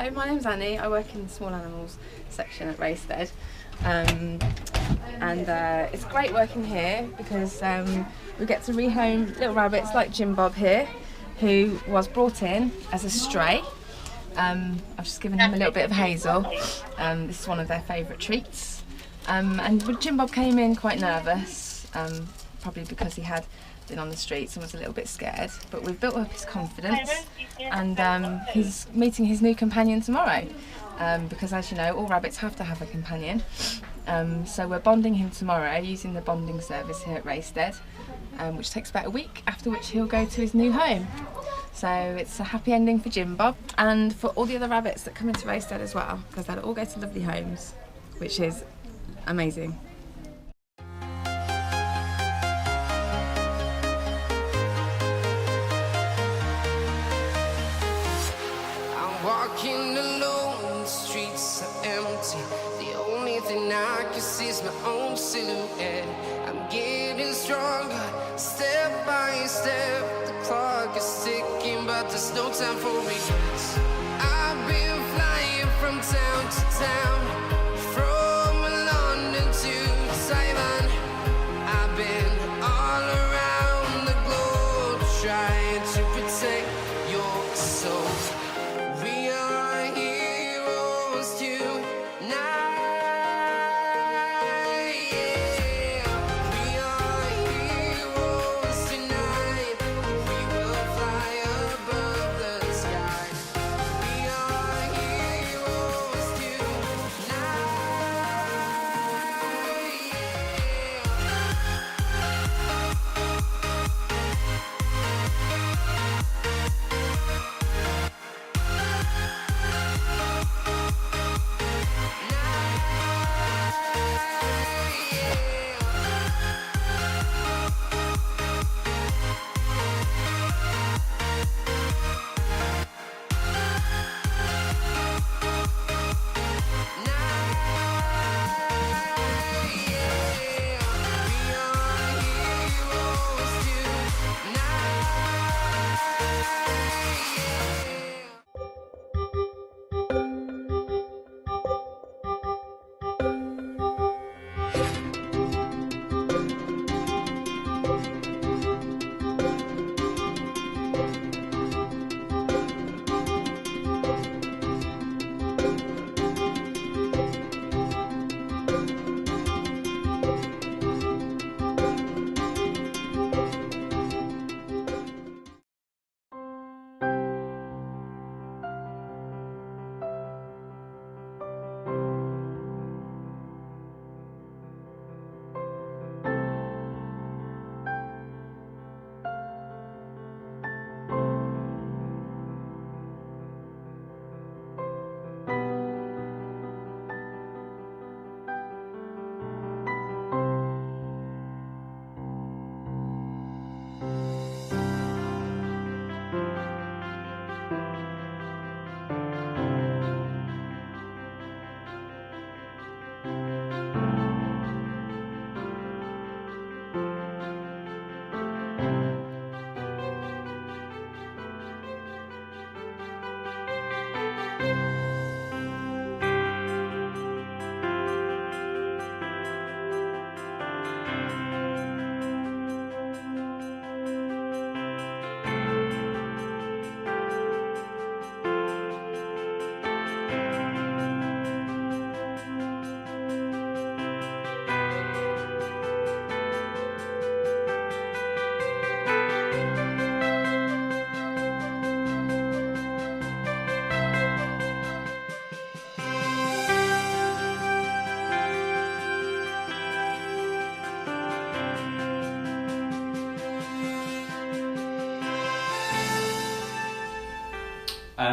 Hello, my name's Annie. I work in the small animals section at Raystede, it's great working here because we get to rehome little rabbits like Jim Bob here, who was brought in as a stray. I've just given him a little bit of hazel. This is one of their favourite treats. And Jim Bob came in quite nervous, probably because he had been on the streets and was a little bit scared, but we've built up his confidence, and he's meeting his new companion tomorrow, because as you know, all rabbits have to have a companion. So we're bonding him tomorrow using the bonding service here at Raystede, which takes about a week, after which he'll go to his new home. So it's a happy ending for Jim Bob and for all the other rabbits that come into Raystede as well, because they'll all go to lovely homes, which is amazing. Walking alone, the streets are empty. The only thing I can see is my own silhouette. I'm getting stronger, step by step. The clock is ticking, but there's no time for regrets. I've been flying from town to town, from London to Taiwan. I've been all around the globe, trying to protect your soul.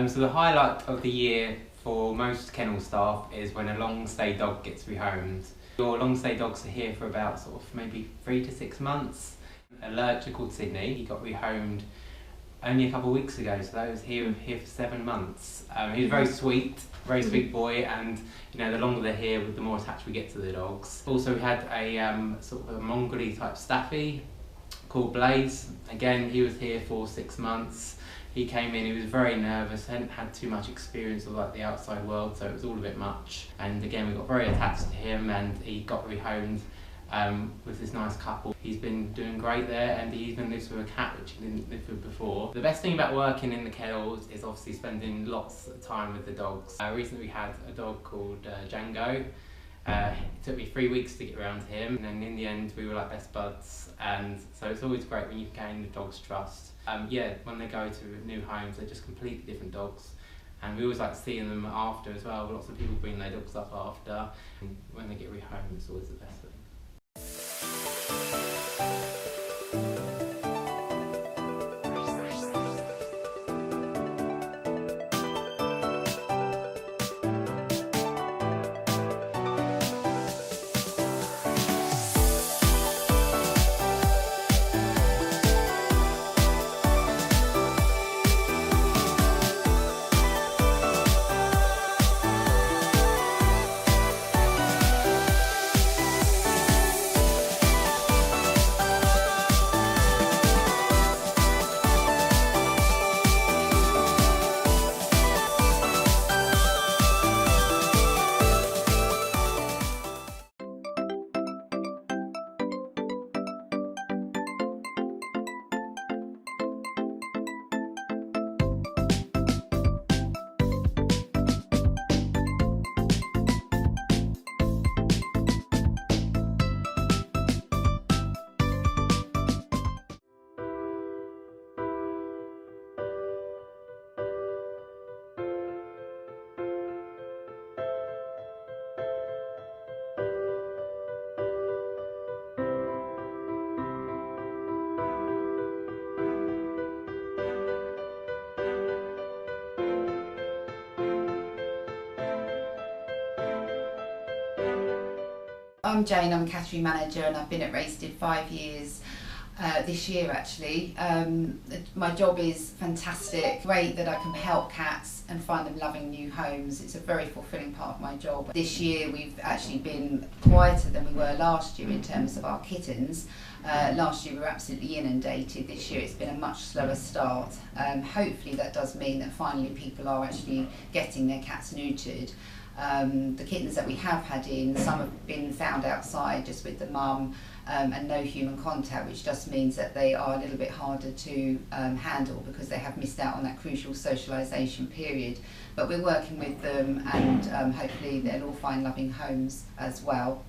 So the highlight of the year for most kennel staff is when a long stay dog gets rehomed. Your long stay dogs are here for about sort of maybe 3 to 6 months. A lurcher called Sydney, he got rehomed only a couple of weeks ago, so that was here for 7 months. He was very sweet boy, and you know, the longer they're here, the more attached we get to the dogs. Also, we had a sort of a Mongolian type staffy called Blaze. Again, he was here for 6 months. He came in, he was very nervous, hadn't had too much experience of like the outside world, so it was all a bit much. And again, we got very attached to him, and he got rehomed with this nice couple. He's been doing great there, and he even lives with a cat which he didn't live with before. The best thing about working in the kennels is obviously spending lots of time with the dogs. Recently we had a dog called Django. It took me 3 weeks to get around him, and then in the end we were like best buds, and so it's always great when you gain the dog's trust. Yeah, when they go to new homes, they're just completely different dogs, and we always like seeing them after as well. Lots of people bring their dogs up after, and when they get rehomed, it's always the best thing. I'm Jane, I'm a category manager, and I've been at Raystede 5 years this year actually. My job is fantastic, great that I can help cats and find them loving new homes. It's a very fulfilling part of my job. This year we've actually been quieter than we were last year in terms of our kittens. Last year we were absolutely inundated. This year it's been a much slower start. Hopefully that does mean that finally people are actually getting their cats neutered. The kittens that we have had in, some have been found outside just with the mum and no human contact, which just means that they are a little bit harder to handle because they have missed out on that crucial socialisation period. But we're working with them, and hopefully they'll all find loving homes as well.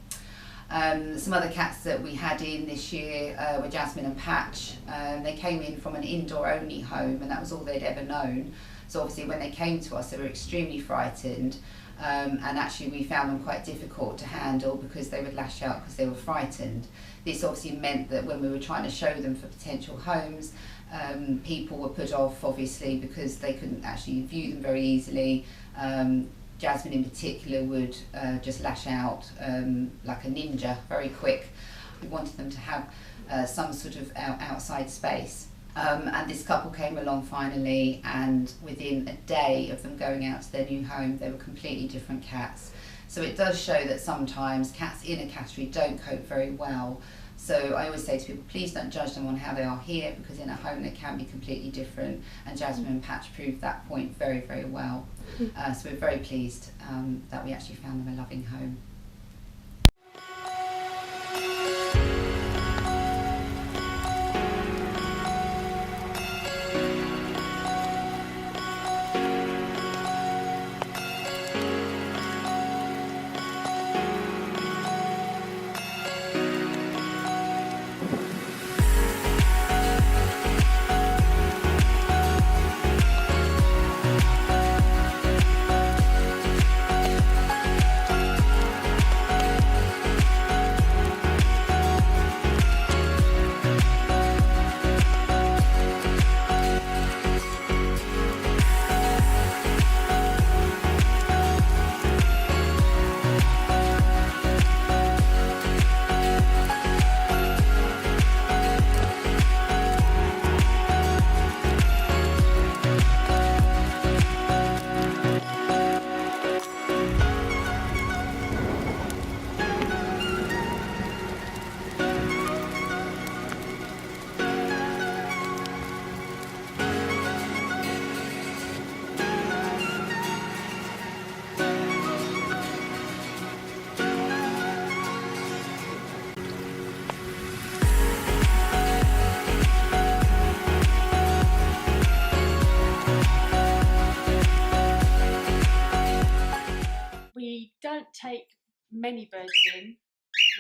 Some other cats that we had in this year were Jasmine and Patch. They came in from an indoor only home, and that was all they'd ever known. So obviously when they came to us they were extremely frightened. And actually we found them quite difficult to handle because they would lash out because they were frightened. This obviously meant that when we were trying to show them for potential homes, people were put off obviously because they couldn't actually view them very easily. Jasmine in particular would just lash out like a ninja, very quick. We wanted them to have some sort of outside space. And this couple came along finally, and within a day of them going out to their new home, they were completely different cats. So it does show that sometimes cats in a category don't cope very well. So I always say to people, please don't judge them on how they are here, because in a home they can be completely different, and Jasmine and Patch proved that point very, very well. So we're very pleased that we actually found them a loving home. many birds in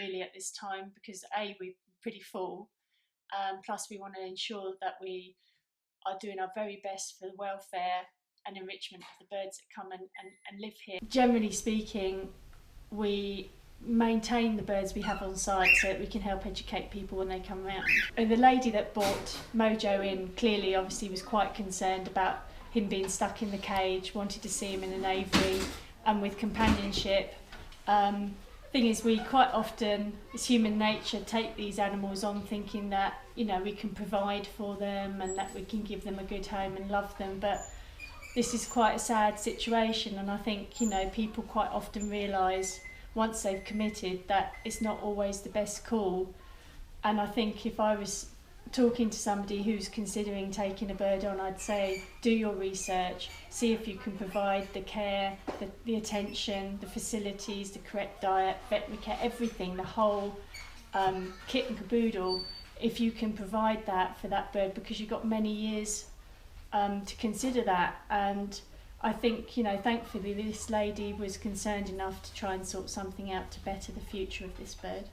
really at this time, because we're pretty full, plus we want to ensure that we are doing our very best for the welfare and enrichment of the birds that come and live here. Generally speaking, we maintain the birds we have on site so that we can help educate people when they come around. And the lady that brought Mojo in clearly obviously was quite concerned about him being stuck in the cage, wanted to see him in an aviary and with companionship. Thing is, we quite often, as human nature, take these animals on thinking that, you know, we can provide for them and that we can give them a good home and love them, but this is quite a sad situation, and I think, you know, people quite often realise once they've committed that it's not always the best call. And I think if I was talking to somebody who's considering taking a bird on, I'd say do your research, see if you can provide the care, the attention, the facilities, the correct diet, veterinary care, everything, the whole kit and caboodle, if you can provide that for that bird, because you've got many years to consider that. And I think, you know, thankfully this lady was concerned enough to try and sort something out to better the future of this bird.